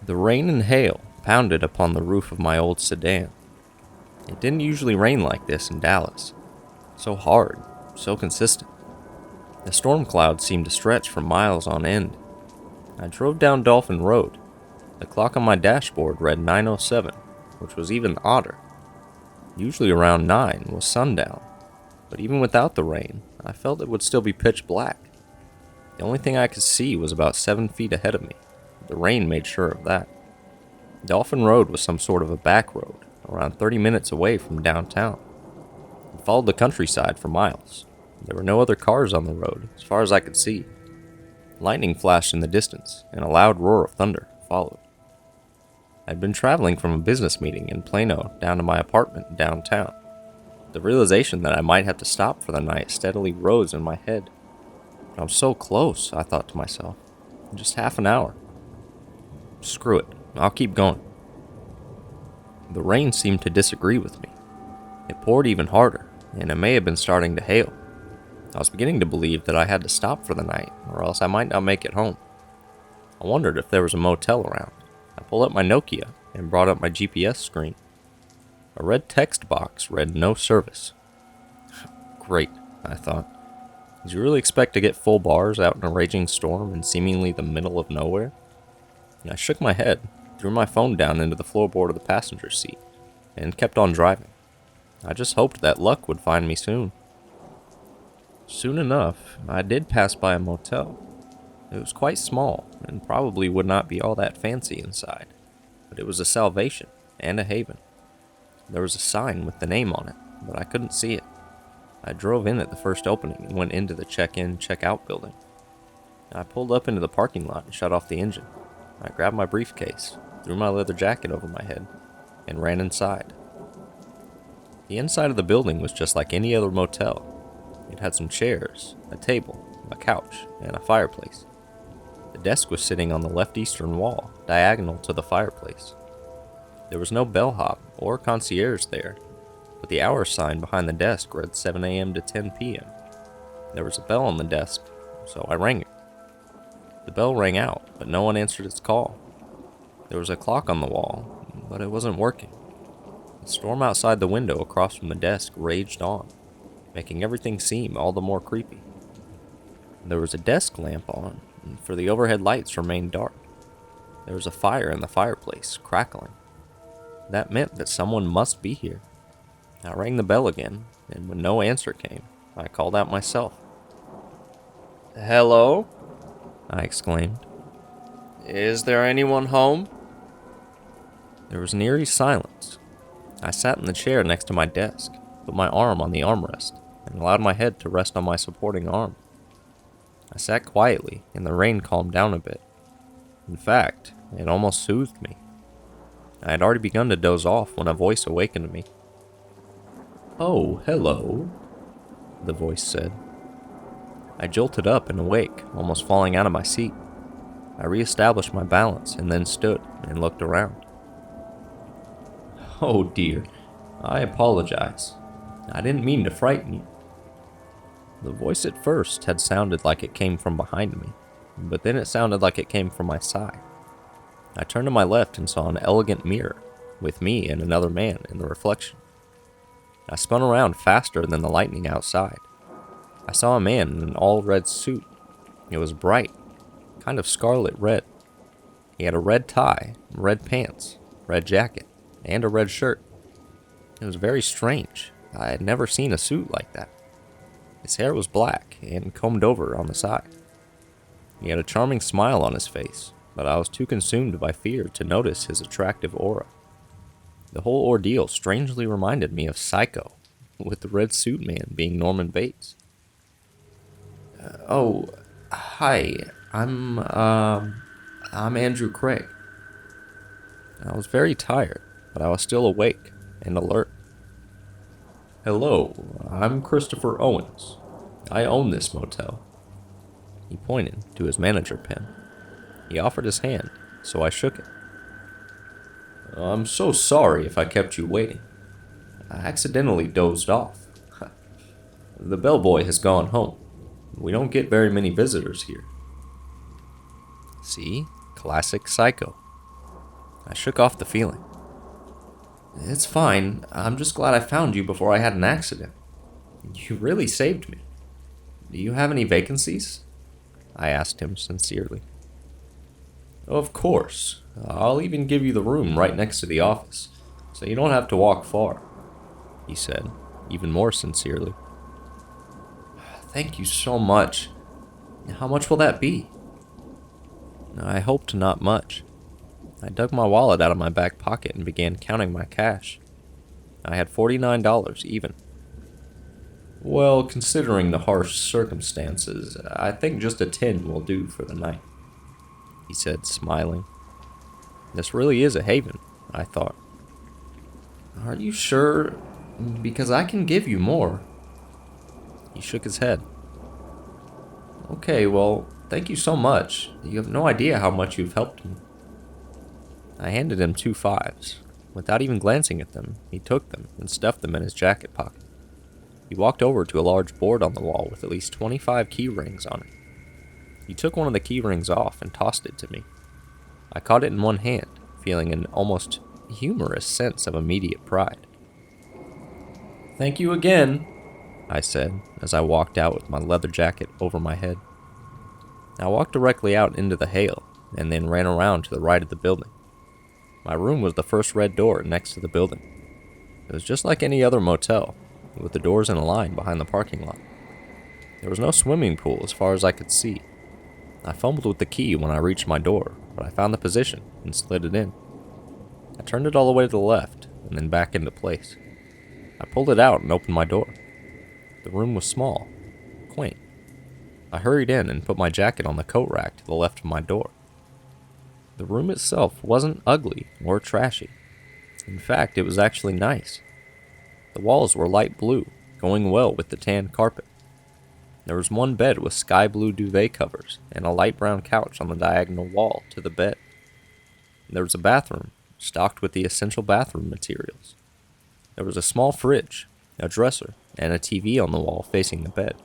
The rain and hail pounded upon the roof of my old sedan. It didn't usually rain like this in Dallas. So hard, so consistent. The storm clouds seemed to stretch for miles on end. I drove down Dolphin Road. The clock on my dashboard read 9:07, which was even odder. Usually around 9 was sundown, but even without the rain, I felt it would still be pitch black. The only thing I could see was about 7 feet ahead of me. The rain made sure of that. Dolphin Road was some sort of a back road, around 30 minutes away from downtown. It followed the countryside for miles. There were no other cars on the road, as far as I could see. Lightning flashed in the distance, and a loud roar of thunder followed. I'd been traveling from a business meeting in Plano down to my apartment downtown. The realization that I might have to stop for the night steadily rose in my head. But I'm so close, I thought to myself. In just half an hour. Screw it, I'll keep going. The rain seemed to disagree with me. It poured even harder, and it may have been starting to hail. I was beginning to believe that I had to stop for the night, or else I might not make it home. I wondered if there was a motel around. I pulled up my Nokia and brought up my GPS screen. A red text box read "No service." Great, I thought. Did you really expect to get full bars out in a raging storm in seemingly the middle of nowhere? And I shook my head, threw my phone down into the floorboard of the passenger seat, and kept on driving. I just hoped that luck would find me soon. Soon enough, I did pass by a motel. It was quite small, and probably would not be all that fancy inside, but it was a salvation and a haven. There was a sign with the name on it, but I couldn't see it. I drove in at the first opening and went into the check-in, check-out building. I pulled up into the parking lot and shut off the engine. I grabbed my briefcase, threw my leather jacket over my head, and ran inside. The inside of the building was just like any other motel. It had some chairs, a table, a couch, and a fireplace. The desk was sitting on the left eastern wall, diagonal to the fireplace. There was no bellhop or concierge there, but the hour sign behind the desk read 7 a.m. to 10 p.m. There was a bell on the desk, so I rang it. The bell rang out, but no one answered its call. There was a clock on the wall, but it wasn't working. The storm outside the window across from the desk raged on, making everything seem all the more creepy. There was a desk lamp on, for the overhead lights remained dark. There was a fire in the fireplace, crackling. That meant that someone must be here. I rang the bell again, and when no answer came, I called out myself. "Hello?" I exclaimed. "Is there anyone home?" There was an eerie silence. I sat in the chair next to my desk, put my arm on the armrest, and allowed my head to rest on my supporting arm. I sat quietly, and the rain calmed down a bit. In fact, it almost soothed me. I had already begun to doze off when a voice awakened me. "Oh, hello," the voice said. I jolted up and awake, almost falling out of my seat. I reestablished my balance and then stood and looked around. "Oh dear, I apologize. I didn't mean to frighten you." The voice at first had sounded like it came from behind me, but then it sounded like it came from my side. I turned to my left and saw an elegant mirror, with me and another man in the reflection. I spun around faster than the lightning outside. I saw a man in an all-red suit. It was bright, kind of scarlet red. He had a red tie, red pants, red jacket, and a red shirt. It was very strange. I had never seen a suit like that. His hair was black and combed over on the side. He had a charming smile on his face, but I was too consumed by fear to notice his attractive aura. The whole ordeal strangely reminded me of Psycho, with the red suit man being Norman Bates. "Oh, hi, I'm Andrew Craig." I was very tired, but I was still awake and alert. "Hello, I'm Christopher Owens. I own this motel." He pointed to his manager pen. He offered his hand, so I shook it. "I'm so sorry if I kept you waiting. I accidentally dozed off. The bellboy has gone home. We don't get very many visitors here." See? Classic Psycho. I shook off the feeling. It's fine. I'm just glad I found you before I had an accident. You really saved me. Do you have any vacancies? I asked him sincerely. Of course. I'll even give you the room right next to the office, so you don't have to walk far, he said, even more sincerely. Thank you so much. How much will that be? I hoped not much. I dug my wallet out of my back pocket and began counting my cash. I had $49 even. Well, considering the harsh circumstances, I think just a 10 will do for the night, he said, smiling. This really is a haven, I thought. Are you sure? Because I can give you more. He shook his head. Okay, well, thank you so much. You have no idea how much you've helped me. I handed him 2 5s. Without even glancing at them, he took them and stuffed them in his jacket pocket. He walked over to a large board on the wall with at least 25 key rings on it. He took one of the key rings off and tossed it to me. I caught it in one hand, feeling an almost humorous sense of immediate pride. Thank you again, I said as I walked out with my leather jacket over my head. I walked directly out into the hail and then ran around to the right of the building. My room was the first red door next to the building. It was just like any other motel, with the doors in a line behind the parking lot. There was no swimming pool as far as I could see. I fumbled with the key when I reached my door, but I found the position and slid it in. I turned it all the way to the left and then back into place. I pulled it out and opened my door. The room was small, quaint. I hurried in and put my jacket on the coat rack to the left of my door. The room itself wasn't ugly or trashy. In fact, it was actually nice. The walls were light blue, going well with the tan carpet. There was one bed with sky blue duvet covers and a light brown couch on the diagonal wall to the bed. There was a bathroom, stocked with the essential bathroom materials. There was a small fridge, a dresser, and a TV on the wall facing the bed.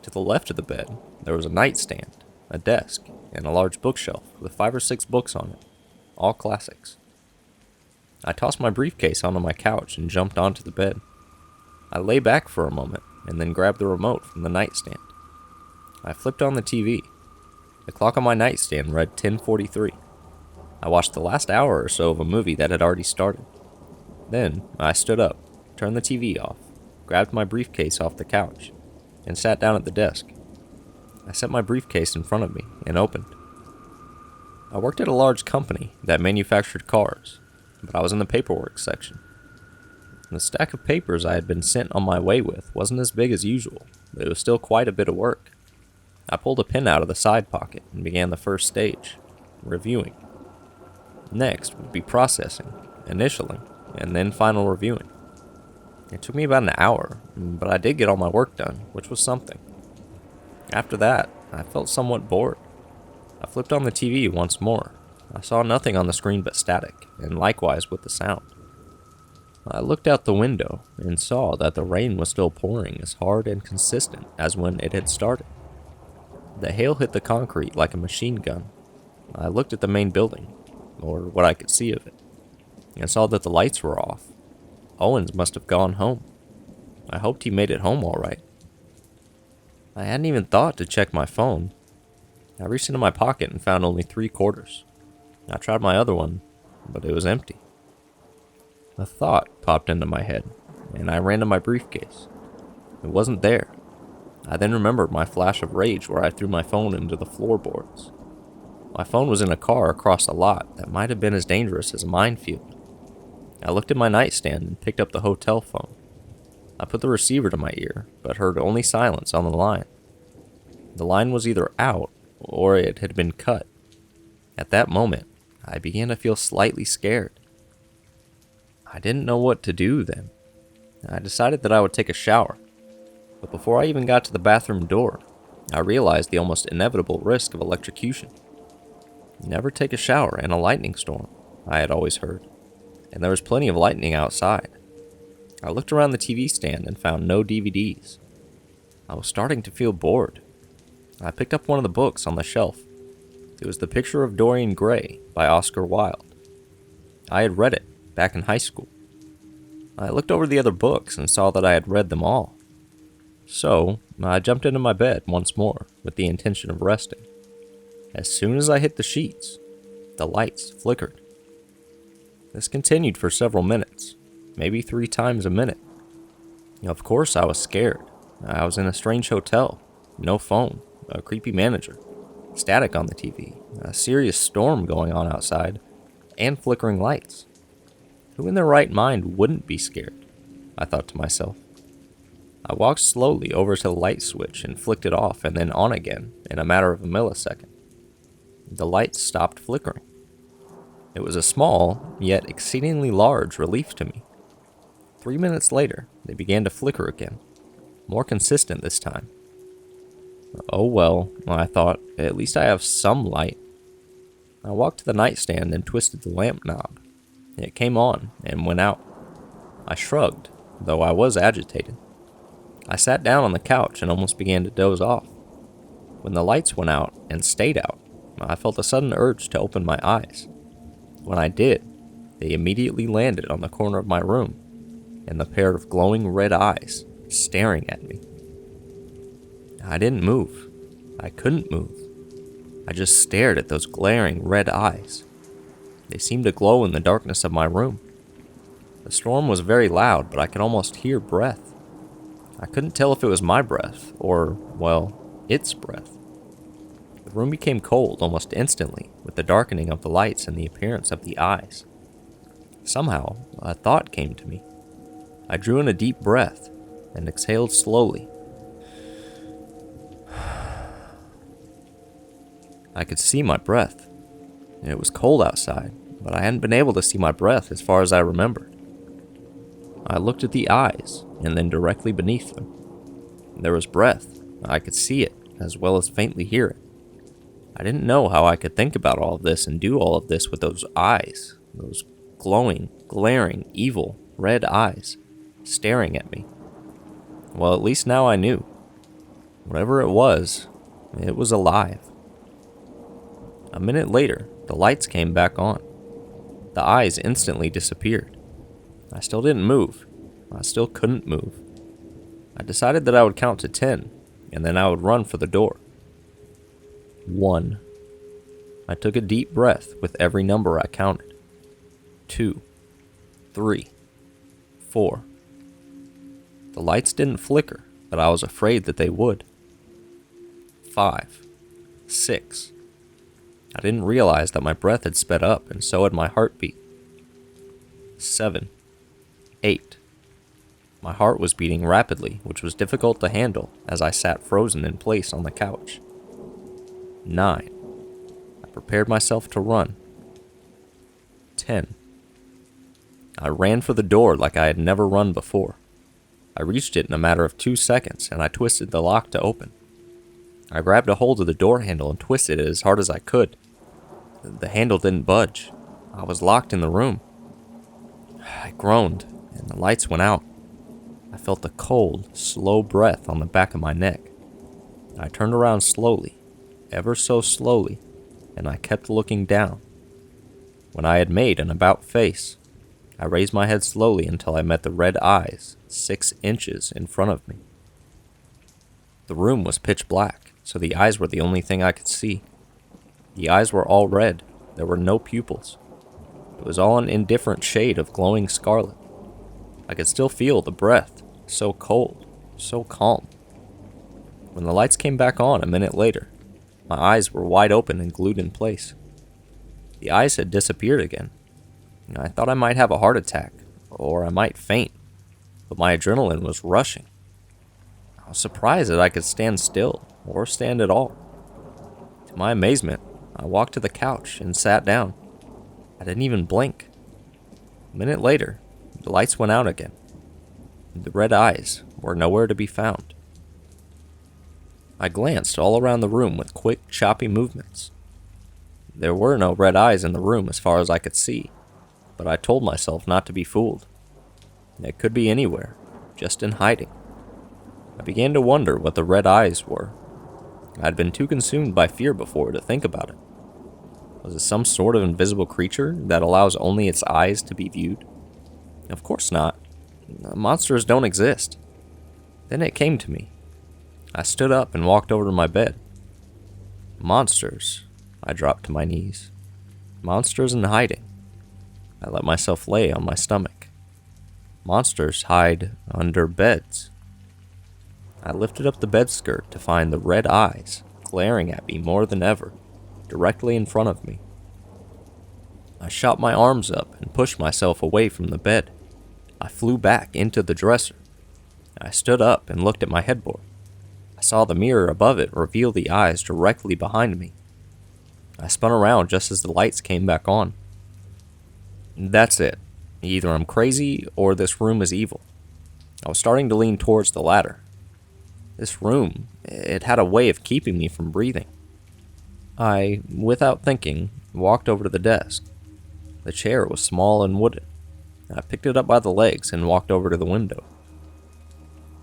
To the left of the bed, there was a nightstand, a desk, and a large bookshelf with 5 or 6 books on it, all classics. I tossed my briefcase onto my couch and jumped onto the bed. I lay back for a moment and then grabbed the remote from the nightstand. I flipped on the TV. The clock on my nightstand read 10:43. I watched the last hour or so of a movie that had already started. Then I stood up, turned the TV off, grabbed my briefcase off the couch, and sat down at the desk. I set my briefcase in front of me and opened. I worked at a large company that manufactured cars, but I was in the paperwork section. The stack of papers I had been sent on my way with wasn't as big as usual, but it was still quite a bit of work. I pulled a pen out of the side pocket and began the first stage, reviewing. Next would be processing, initialing, and then final reviewing. It took me about an hour, but I did get all my work done, which was something. After that, I felt somewhat bored. I flipped on the TV once more. I saw nothing on the screen but static, and likewise with the sound. I looked out the window and saw that the rain was still pouring as hard and consistent as when it had started. The hail hit the concrete like a machine gun. I looked at the main building, or what I could see of it, and saw that the lights were off. Owens must have gone home. I hoped he made it home all right. I hadn't even thought to check my phone. I reached into my pocket and found only 3 quarters. I tried my other one, but it was empty. A thought popped into my head, and I ran to my briefcase. It wasn't there. I then remembered my flash of rage where I threw my phone into the floorboards. My phone was in a car across the lot that might have been as dangerous as a minefield. I looked at my nightstand and picked up the hotel phone. I put the receiver to my ear, but heard only silence on the line. The line was either out, or it had been cut. At that moment, I began to feel slightly scared. I didn't know what to do then. I decided that I would take a shower, but before I even got to the bathroom door, I realized the almost inevitable risk of electrocution. Never take a shower in a lightning storm, I had always heard, and there was plenty of lightning outside. I looked around the TV stand and found no DVDs. I was starting to feel bored. I picked up one of the books on the shelf. It was The Picture of Dorian Gray by Oscar Wilde. I had read it back in high school. I looked over the other books and saw that I had read them all. So, I jumped into my bed once more with the intention of resting. As soon as I hit the sheets, the lights flickered. This continued for several minutes, maybe 3 times a minute. Of course, I was scared. I was in a strange hotel, no phone, a creepy manager, static on the TV, a serious storm going on outside, and flickering lights. Who in their right mind wouldn't be scared? I thought to myself. I walked slowly over to the light switch and flicked it off and then on again in a matter of a millisecond. The lights stopped flickering. It was a small, yet exceedingly large relief to me. 3 minutes later, they began to flicker again, more consistent this time. Oh well, I thought, at least I have some light. I walked to the nightstand and twisted the lamp knob. It came on and went out. I shrugged, though I was agitated. I sat down on the couch and almost began to doze off. When the lights went out and stayed out, I felt a sudden urge to open my eyes. When I did, they immediately landed on the corner of my room, and the pair of glowing red eyes staring at me. I didn't move. I couldn't move. I just stared at those glaring red eyes. They seemed to glow in the darkness of my room. The storm was very loud, but I could almost hear breath. I couldn't tell if it was my breath or, well, its breath. The room became cold almost instantly with the darkening of the lights and the appearance of the eyes. Somehow, a thought came to me. I drew in a deep breath and exhaled slowly. I could see my breath. It was cold outside, but I hadn't been able to see my breath as far as I remembered. I looked at the eyes, and then directly beneath them. There was breath. I could see it, as well as faintly hear it. I didn't know how I could think about all of this and do all of this with those eyes, those glowing, glaring, evil, red eyes, staring at me. Well, at least now I knew. Whatever it was alive. A minute later, the lights came back on. The eyes instantly disappeared. I still didn't move. I still couldn't move. I decided that I would count to 10, and then I would run for the door. 1. I took a deep breath with every number I counted. 2, 3, 4. The lights didn't flicker, but I was afraid that they would. 5, 6. I didn't realize that my breath had sped up, and so had my heartbeat. 7, 8. My heart was beating rapidly, which was difficult to handle as I sat frozen in place on the couch. 9. I prepared myself to run. 10. I ran for the door like I had never run before. I reached it in a matter of 2 seconds, and I twisted the lock to open. I grabbed a hold of the door handle and twisted it as hard as I could. The handle didn't budge. I was locked in the room. I groaned, and the lights went out. I felt a cold, slow breath on the back of my neck. I turned around slowly, ever so slowly, and I kept looking down. When I had made an about face, I raised my head slowly until I met the red eyes 6 inches in front of me. The room was pitch black, so the eyes were the only thing I could see. The eyes were all red. There were no pupils. It was all an indifferent shade of glowing scarlet. I could still feel the breath, so cold, so calm. When the lights came back on a minute later, my eyes were wide open and glued in place. The eyes had disappeared again. I thought I might have a heart attack, or I might faint, but my adrenaline was rushing. I was surprised that I could stand still, or stand at all. To my amazement, I walked to the couch and sat down. I didn't even blink. A minute later, the lights went out again. The red eyes were nowhere to be found. I glanced all around the room with quick, choppy movements. There were no red eyes in the room as far as I could see, but I told myself not to be fooled. It could be anywhere, just in hiding. I began to wonder what the red eyes were. I had been too consumed by fear before to think about it. Was it some sort of invisible creature that allows only its eyes to be viewed? Of course not. Monsters don't exist. Then it came to me. I stood up and walked over to my bed. Monsters. I dropped to my knees. Monsters in hiding. I let myself lay on my stomach. Monsters hide under beds. I lifted up the bed skirt to find the red eyes glaring at me more than ever, directly in front of me. I shot my arms up and pushed myself away from the bed. I flew back into the dresser. I stood up and looked at my headboard. I saw the mirror above it reveal the eyes directly behind me. I spun around just as the lights came back on. That's it. Either I'm crazy or this room is evil. I was starting to lean towards the latter. This room, it had a way of keeping me from breathing. I, without thinking, walked over to the desk. The chair was small and wooden. I picked it up by the legs and walked over to the window.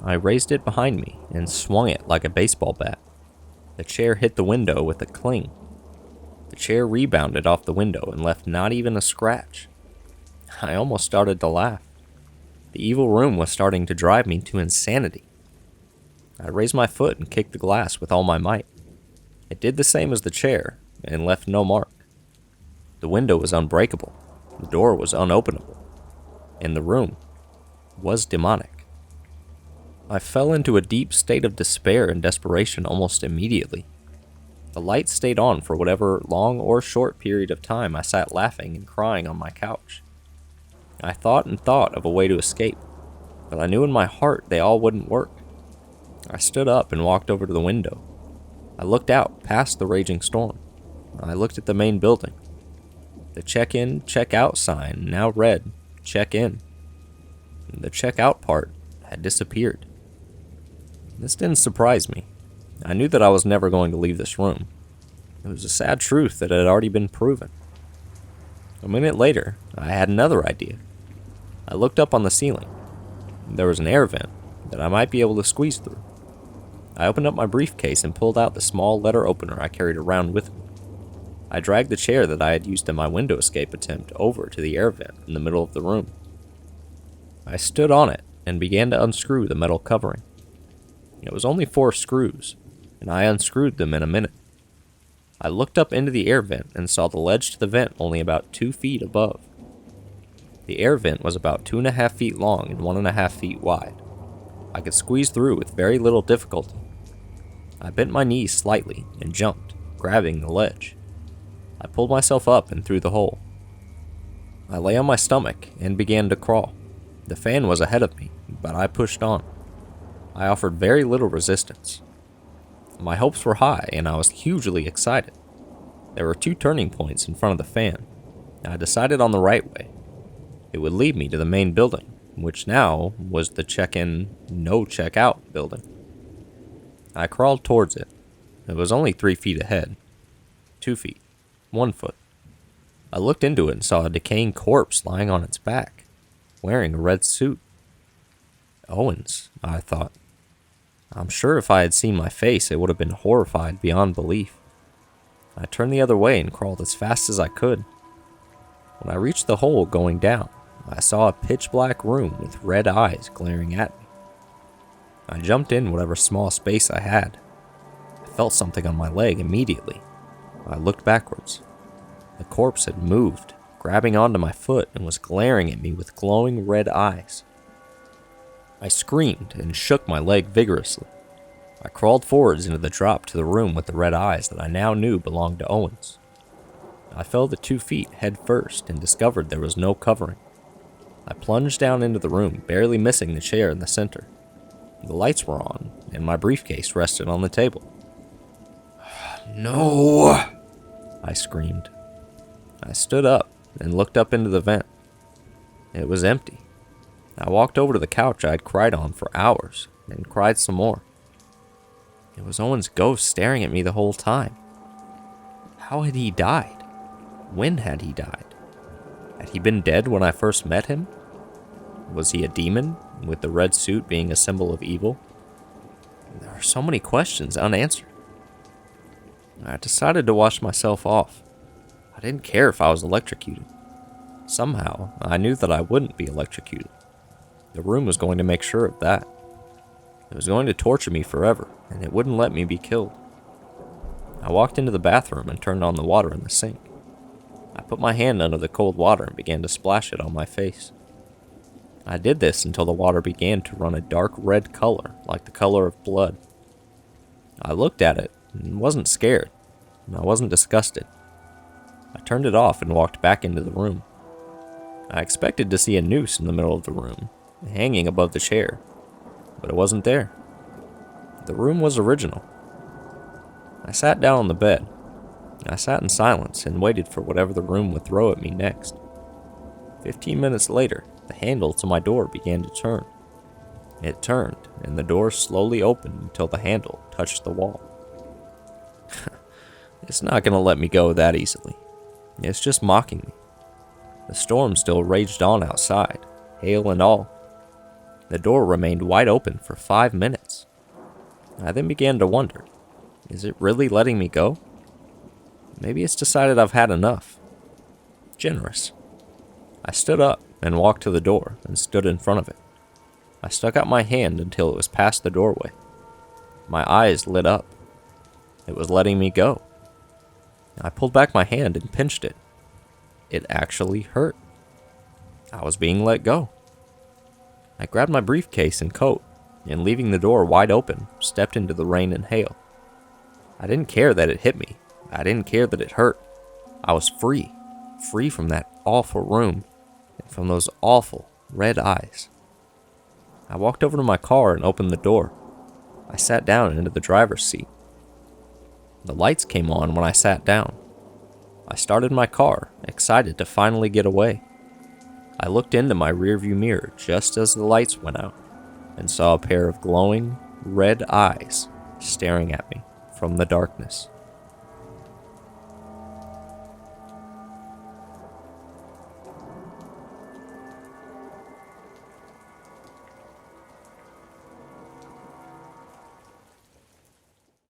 I raised it behind me and swung it like a baseball bat. The chair hit the window with a cling. The chair rebounded off the window and left not even a scratch. I almost started to laugh. The evil room was starting to drive me to insanity. I raised my foot and kicked the glass with all my might. It did the same as the chair and left no mark. The window was unbreakable. The door was unopenable. And the room was demonic. I fell into a deep state of despair and desperation almost immediately. The lights stayed on for whatever long or short period of time I sat laughing and crying on my couch. I thought and thought of a way to escape, but I knew in my heart they all wouldn't work. I stood up and walked over to the window. I looked out past the raging storm. I looked at the main building. The check-in, check-out sign now read, check in. The check-out part had disappeared. This didn't surprise me. I knew that I was never going to leave this room. It was a sad truth that had already been proven. A minute later, I had another idea. I looked up on the ceiling. There was an air vent that I might be able to squeeze through. I opened up my briefcase and pulled out the small letter opener I carried around with me. I dragged the chair that I had used in my window escape attempt over to the air vent in the middle of the room. I stood on it and began to unscrew the metal covering. It was only 4 screws, and I unscrewed them in a minute. I looked up into the air vent and saw the ledge to the vent only about 2 feet above. The air vent was about 2.5 feet long and 1.5 feet wide. I could squeeze through with very little difficulty. I bent my knees slightly and jumped, grabbing the ledge. I pulled myself up and through the hole. I lay on my stomach and began to crawl. The fan was ahead of me, but I pushed on. I offered very little resistance. My hopes were high and I was hugely excited. There were 2 turning points in front of the fan. I decided on the right way. It would lead me to the main building, which now was the check-in, no check-out building. I crawled towards it. It was only 3 feet ahead. 2 feet. 1 foot. I looked into it and saw a decaying corpse lying on its back, wearing a red suit. Owens, I thought. I'm sure if I had seen my face, it would have been horrified beyond belief. I turned the other way and crawled as fast as I could. When I reached the hole going down, I saw a pitch-black room with red eyes glaring at me. I jumped in whatever small space I had. I felt something on my leg immediately. I looked backwards. The corpse had moved, grabbing onto my foot, and was glaring at me with glowing red eyes. I screamed and shook my leg vigorously. I crawled forwards into the drop to the room with the red eyes that I now knew belonged to Owens. I fell the 2 feet head first and discovered there was no covering. I plunged down into the room, barely missing the chair in the center. The lights were on, and my briefcase rested on the table. "No!" I screamed. I stood up and looked up into the vent. It was empty. I walked over to the couch I had cried on for hours and cried some more. It was Owen's ghost staring at me the whole time. How had he died? When had he died? Had he been dead when I first met him? Was he a demon, with the red suit being a symbol of evil? There were so many questions unanswered. I decided to wash myself off. I didn't care if I was electrocuted. Somehow, I knew that I wouldn't be electrocuted. The room was going to make sure of that. It was going to torture me forever, and it wouldn't let me be killed. I walked into the bathroom and turned on the water in the sink. I put my hand under the cold water and began to splash it on my face. I did this until the water began to run a dark red color, like the color of blood. I looked at it and wasn't scared, and I wasn't disgusted. I turned it off and walked back into the room. I expected to see a noose in the middle of the room, hanging above the chair, but it wasn't there. The room was original. I sat down on the bed. I sat in silence and waited for whatever the room would throw at me next. 15 minutes later, the handle to my door began to turn. It turned, and the door slowly opened until the handle touched the wall. It's not going to let me go that easily. It's just mocking me. The storm still raged on outside, hail and all. The door remained wide open for 5 minutes. I then began to wonder, is it really letting me go? Maybe it's decided I've had enough. Generous. I stood up and walked to the door and stood in front of it. I stuck out my hand until it was past the doorway. My eyes lit up. It was letting me go. I pulled back my hand and pinched it. It actually hurt. I was being let go. I grabbed my briefcase and coat, and leaving the door wide open, stepped into the rain and hail. I didn't care that it hit me. I didn't care that it hurt. I was free. Free from that awful room, and from those awful red eyes. I walked over to my car and opened the door. I sat down into the driver's seat. The lights came on when I sat down. I started my car, excited to finally get away. I looked into my rearview mirror just as the lights went out, and saw a pair of glowing, red eyes staring at me from the darkness.